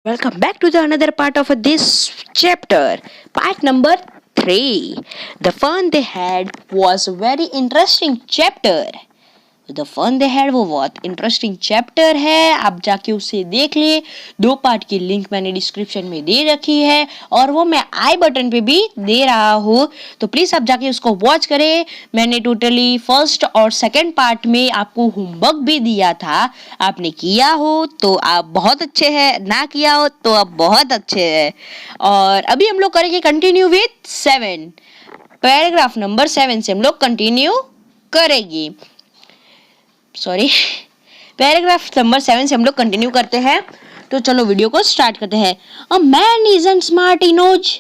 Welcome back to the another part of this chapter, part number 3. The fun they had was a very interesting chapter. The fun they had वो बहुत interesting chapter है, आप जाके उसे देख लिए। 2 part की लिंक मैंने डिस्क्रिप्शन में दे रखी है और वो मैं आई बटन पे भी दे रहा हूँ, तो प्लीज आप जाके उसको वॉच करें। मैंने टोटली फर्स्ट और सेकंड पार्ट में आपको होमवर्क भी दिया था, आपने किया हो तो आप बहुत अच्छे हैं, ना किया हो तो आप बहुत अच्छे हैं। और अभी हम लोग करेंगे कंटिन्यू विथ 7, पैराग्राफ नंबर 7 से हम लोग कंटिन्यू करेंगे। पैराग्राफ नंबर 7 से हम लोग कंटिन्यू करते हैं। तो चलो वीडियो को स्टार्ट करते हैं। अ मैन इजंट स्मार्ट इनोज,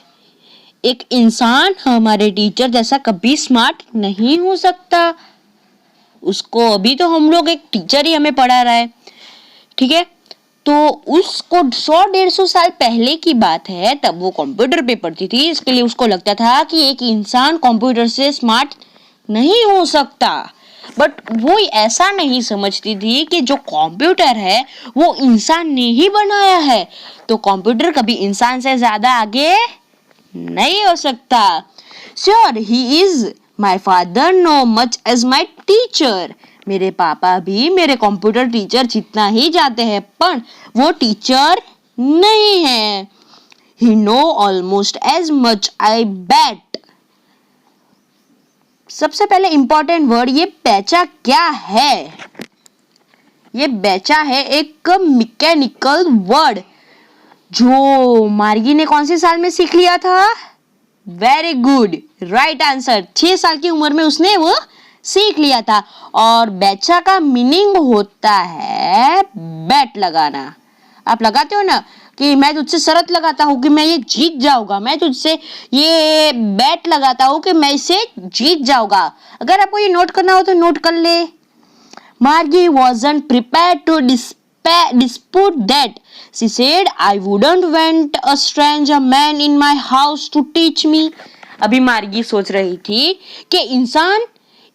एक इंसान हमारे टीचर जैसा कभी स्मार्ट नहीं हो सकता। उसको अभी तो हम लोग एक टीचर ही हमें पढ़ा रहा है, ठीक है। तो उसको 100-150 साल पहले की बात है, तब वो कंप्यूटर पे पढ़ती थी। इसके लिए उसको लगता था कि एक इंसान कंप्यूटर से स्मार्ट नहीं हो सकता, बट वो ऐसा नहीं समझती थी कि जो कंप्यूटर है वो इंसान ने ही बनाया है, तो कंप्यूटर कभी इंसान से ज्यादा आगे नहीं हो सकता। Sure he is my father know much as my teacher, मेरे पापा भी मेरे कंप्यूटर टीचर जितना ही जाते हैं, पर वो टीचर नहीं है। He know almost as much I bet. सबसे पहले इंपॉर्टेंट वर्ड, ये बेचा क्या है? ये बेचा है एक मैकेनिकल वर्ड जो मार्गी ने कौन से साल में सीख लिया था? Very good, right answer. 6 साल की उम्र में उसने वो सीख लिया था। और बेचा का मीनिंग होता है बेट लगाना। आप लगाते हो ना कि मैं तुझसे शर्त लगाता हूँ कि मैं ये जीत जाऊंगा, मैं तुझसे ये बेट लगाता हूँ कि मैं इसे जीत जाऊंगा। अगर आपको ये नोट करना हो तो नोट कर ले। मार्गी wasn't prepared to dispute that. She said, I wouldn't want a stranger man in my house to teach me. अभी मार्गी सोच रही थी कि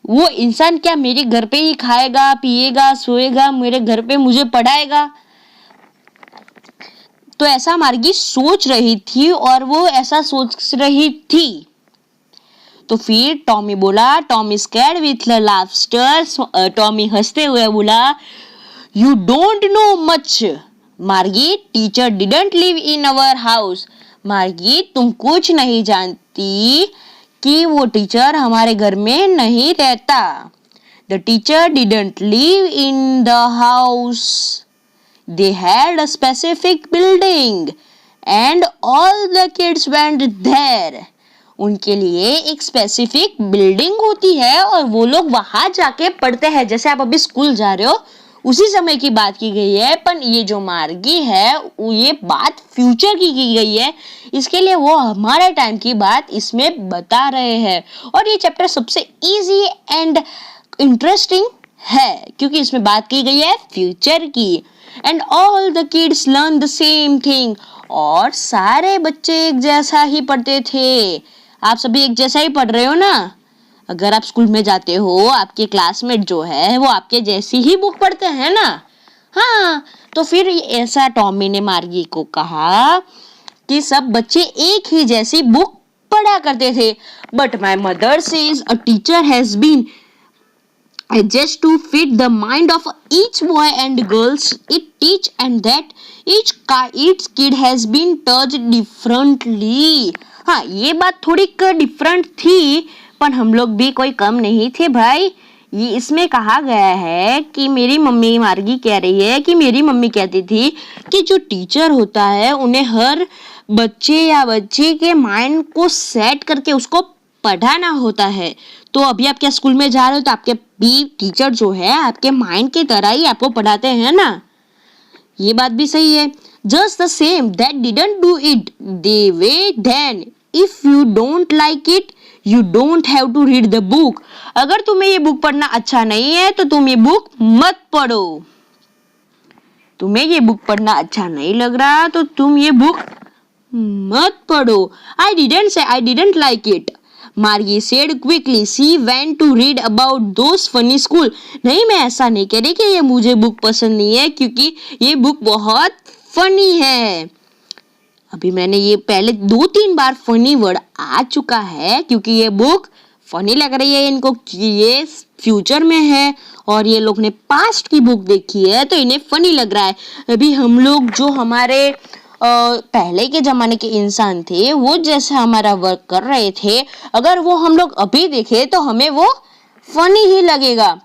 वो इंसान क्या मेरे घर पे ही खाएगा, पिएगा, सोएगा, मेरे घर पे मुझे पढ़ाएगा? तो ऐसा मार्गी सोच रही थी और वो ऐसा सोच रही थी। तो फिर टॉमी बोला, Tommy scared with laughter, Tommy हंसते हुए बोला, यू डोंट नो मच मार्गी, teacher didn't live in our house. मार्गी, तुम कुछ नहीं जानती कि वो टीचर हमारे घर में नहीं रहता। The teacher didn't live in the house, they had a specific building and all the kids went there. उनके लिए एक स्पेसिफिक बिल्डिंग होती है और वो लोग वहां जाके पढ़ते हैं। जैसे आप अभी स्कूल जा रहे हो, उसी समय की बात की गई है, पर ये जो मार्गी है ये बात फ्यूचर की गई है, इसके लिए वो हमारे टाइम की बात इसमें बता रहे हैं। और ये चैप्टर सबसे इजी एंड इंटरेस्टिंग है क्योंकि इसमें बात की गई है फ्यूचर की। And all the kids learn the same thing, और सारे बच्चे एक जैसा ही पढ़ते थे। आप सभी एक जैसा ही पढ़ रहे हो ना? अगर आप स्कूल में जाते हो, आपके क्लासमेट जो है वो आपके जैसी ही बुक पढ़ते हैं ना? हाँ, तो फिर ऐसा टॉमी ने मार्गी को कहा कि सब बच्चे एक ही जैसी बुक पढ़ा करते थे। But my mother says a teacher has been just to fit the mind of each boy and girls it teach, and that each kid has been touched differently. हाँ, ये बात थोड़ी डिफरेंट थी, पर हम लोग भी कोई कम नहीं थे भाई। ये इसमें कहा गया है कि मेरी मम्मी, मार्गी कह रही है कि मेरी मम्मी कहती थी कि जो टीचर होता है उन्हें हर बच्चे या बच्ची के माइंड को सेट करके उसको पढ़ाना होता है। तो अभी आप क्या स्कूल में जा रहे हो तो आपके भी टीचर जो है आपके माइंड की तरह ही आपको पढ़ाते हैं ना? ये बात भी सही है। Just the same that didn't do it they way then if you don't like it you don't have to read the book. अगर तुम्हें ये बुक पढ़ना अच्छा नहीं है तो तुम ये बुक मत पढ़ो। तुम्हें ये बुक पढ़ना अच्छा नहीं लग रहा तो तुम ये बुक मत पढ़ो। I didn't say I didn't like it, Margie said quickly. She went to read about those funny school. नहीं, मैं ऐसा नहीं कह रही कि ये मुझे बुक पसंद नहीं है, क्योंकि ये बुक बहुत फनी है। अभी मैंने ये पहले 2-3 बार फनी वर्ड आ चुका है क्योंकि ये बुक फनी लग रही है इनको कि ये फ्यूचर में है और ये लोग ने पास्ट की बुक देखी है तो इन्हें फनी लग रहा है। अभी हम लोग जो हमारे पहले के जमाने के इंसान थे वो जैसे हमारा वर्क कर रहे थे, अगर वो हम लोग अभी देखे तो हमें वो फनी ही लगेगा।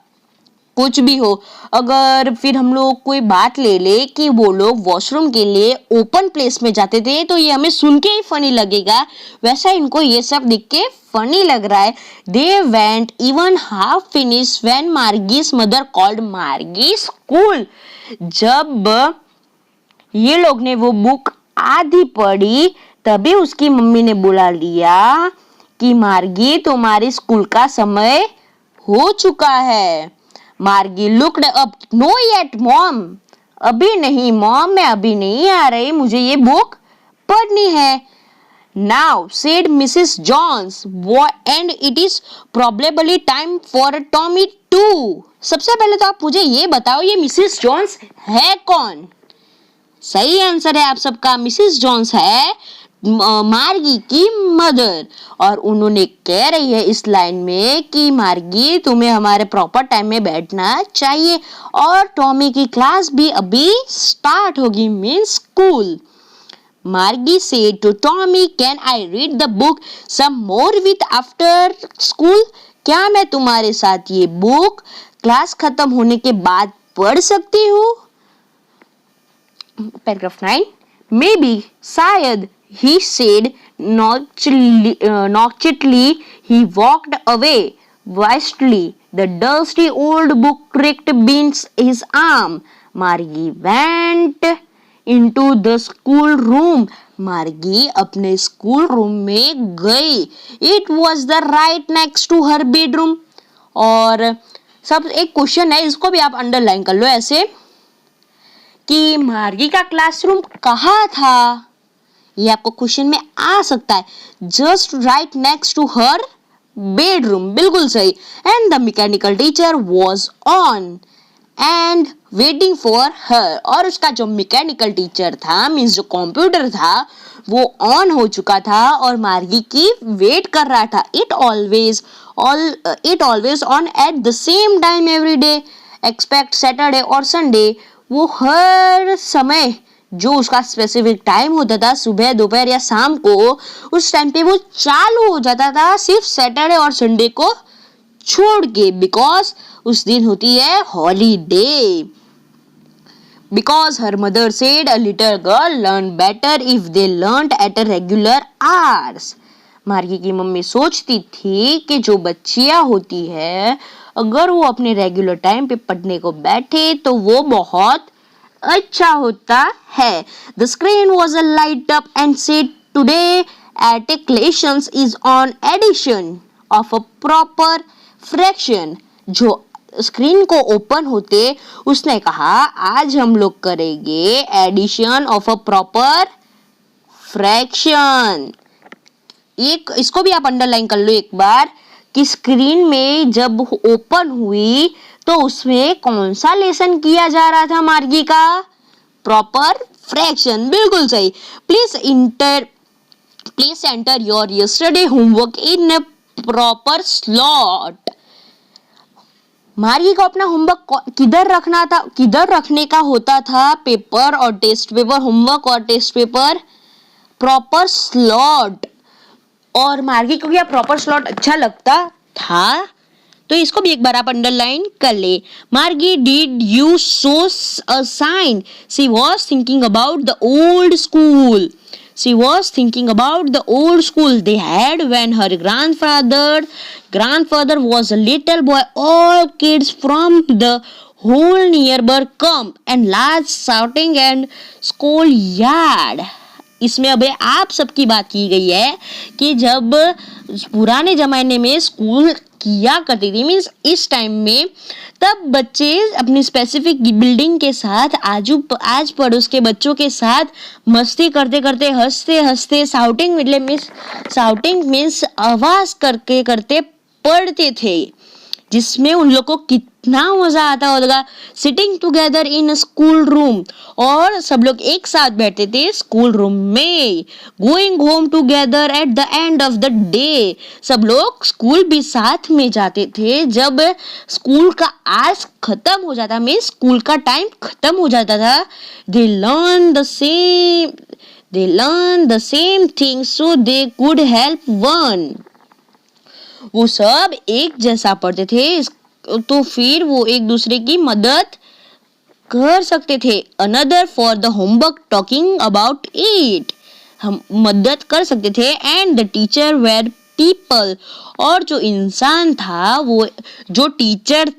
कुछ भी हो, अगर फिर हम लोग कोई बात ले ले कि वो लोग वॉशरूम के लिए ओपन प्लेस में जाते थे तो ये हमें सुन के ही फनी लगेगा, वैसा इनको ये सब देख के फनी लग रहा है। They went even half finish when Margie's mother called Margie school. जब ये लोग ने वो बुक आधी पढ़ी तभी उसकी मम्मी ने बुला लिया कि मार्गी तुम्हारी स्कूल का समय हो चुका है। मार्गी looked up, know yet mom, अभी नहीं मॉम, मैं अभी नहीं आ रही, मुझे ये बुक पढ़नी है। Now said Mrs Jones and it is probably time for Tommy too. सबसे पहले तो आप मुझे ये बताओ ये मिसेस जॉन्स है कौन? सही आंसर है आप सबका, मिसेस जॉन्स है मार्गी की मदर और उन्होंने कह रही है इस लाइन में कि मार्गी तुम्हें हमारे प्रॉपर टाइम में बैठना चाहिए और टॉमी की क्लास भी अभी स्टार्ट होगी, means school. Margie said to Tommy, can I read the book some more with after school? क्या मैं तुम्हारे साथ ये बुक क्लास खत्म होने के बाद पढ़ सकती हूँ? पैराग्राफ 9, मे बी, शायद, he said nonchalantly. He walked away wildly. The dusty old book creaked beneath his arm. Margie went into the school room. Margie अपने स्कूल रूम में गई. It was the right next to her bedroom. और सब एक question है, इसको भी आप अंडरलाइन कर लो ऐसे कि मार्गी का क्लासरूम कहाँ था? ये आपको क्वेश्चन में आ सकता है। Just right next to her bedroom, बिल्कुल सही। And the mechanical teacher was on and waiting for her, और उसका जो मैकेनिकल टीचर था मींस जो कंप्यूटर था वो ऑन हो चुका था और मार्गी की वेट कर रहा था। It always on at the same time every day except Saturday और संडे। वो हर समय जो उसका स्पेसिफिक टाइम होता था सुबह दोपहर या शाम को, उस टाइम पे वो चालू हो जाता था सिर्फ सैटरडे और संडे को छोड़ के, बिकॉज उस दिन होती है holiday. Because her mother said a little girl learn better if they learned at a regular hours. मार्गी की मम्मी सोचती थी कि जो बच्चियां होती है अगर वो अपने रेगुलर टाइम पे पढ़ने को बैठे तो वो बहुत अच्छा होता है। The screen was a light up and said today articulations is on addition of a proper fraction। जो स्क्रीन को ओपन होते उसने कहा आज हम लोग करेंगे addition of a proper fraction. एक इसको भी आप अंडरलाइन कर लो एक बार कि स्क्रीन में जब ओपन हुई तो उसमें कौन सा लेसन किया जा रहा था मार्गी का? प्रॉपर फ्रैक्शन, बिल्कुल सही। Please enter your yesterday homework in a proper slot. मार्गी को अपना होमवर्क किधर रखने का होता था? पेपर और टेस्ट पेपर, होमवर्क और टेस्ट पेपर प्रॉपर स्लॉट। और मार्गी को क्या प्रॉपर स्लॉट अच्छा लगता था? तो इसको भी एक बार आप अंडरलाइन कर ले। Margie did you saw a sign? She was thinking about the old school. She was thinking about the old school they had when her grandfather was a little boy. All kids from the whole nearby come and large shouting and schoolyard. इसमें अबे आप सबकी बात की गई है कि जब पुराने जमाने में स्कूल किया करती थी, मीन्स इस टाइम में, तब बच्चे अपनी स्पेसिफिक बिल्डिंग के साथ आज पड़ोस के बच्चों के साथ मस्ती करते करते हंसते शाउटिंग मीन्स आवाज करते पढ़ते थे। जिसमें उन लोग को कितना मजा आता होगा, sitting together in a school room, और सब लोग एक साथ बैठते थे स्कूल रूम में, going home together at the end of the day, सब लोग स्कूल भी साथ में जाते थे। जब स्कूल का आज खत्म हो जाता, मीन्स स्कूल का टाइम खत्म हो जाता था, they learn the same thing so they could help one, वो सब एक जैसा पढ़ते थे तो फिर वो एक दूसरे की मदद कर सकते थे। Another for the homework talking about it, हम मदद कर सकते थे। And the teacher were people, और जो इंसान था वो जो टीचर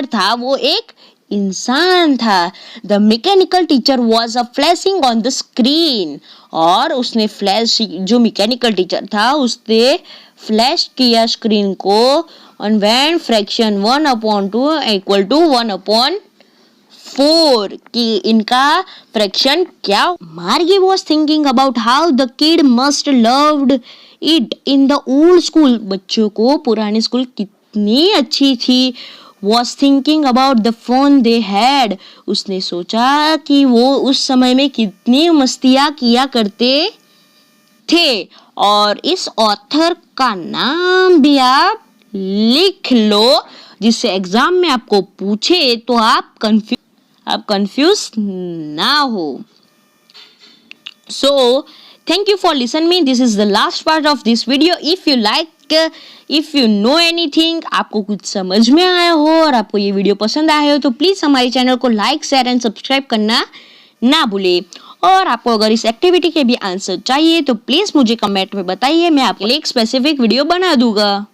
था वो एक इंसान था। The mechanical teacher was a flashing on the screen, और उसने फ्लैश, जो मैकेनिकल टीचर था उसने फ्लैश किया स्क्रीन को, on when fraction 1/2 equal to 1/4, कि इनका फ्रैक्शन क्या। मार्गी was thinking about how the kid must loved it in the old school, बच्चों को पुरानी स्कूल कितनी अच्छी थी। was thinking about the fun they had, उसने सोचा कि वो उस समय में कितनी मस्तियाँ किया करते थे। और इस ऑथर का नाम भी आप लिख लो, जिससे एग्जाम में आपको पूछे तो आप कंफ्यूज ना हो। So thank you for listening me. This is the last part of this video. If you know anything, आपको कुछ समझ में आया हो और आपको ये वीडियो पसंद आया हो तो प्लीज हमारे चैनल को लाइक, शेयर एंड सब्सक्राइब करना ना भूले। और आपको अगर इस एक्टिविटी के भी आंसर चाहिए तो प्लीज मुझे कमेंट में बताइए, मैं आपके लिए एक स्पेसिफिक वीडियो बना दूंगा।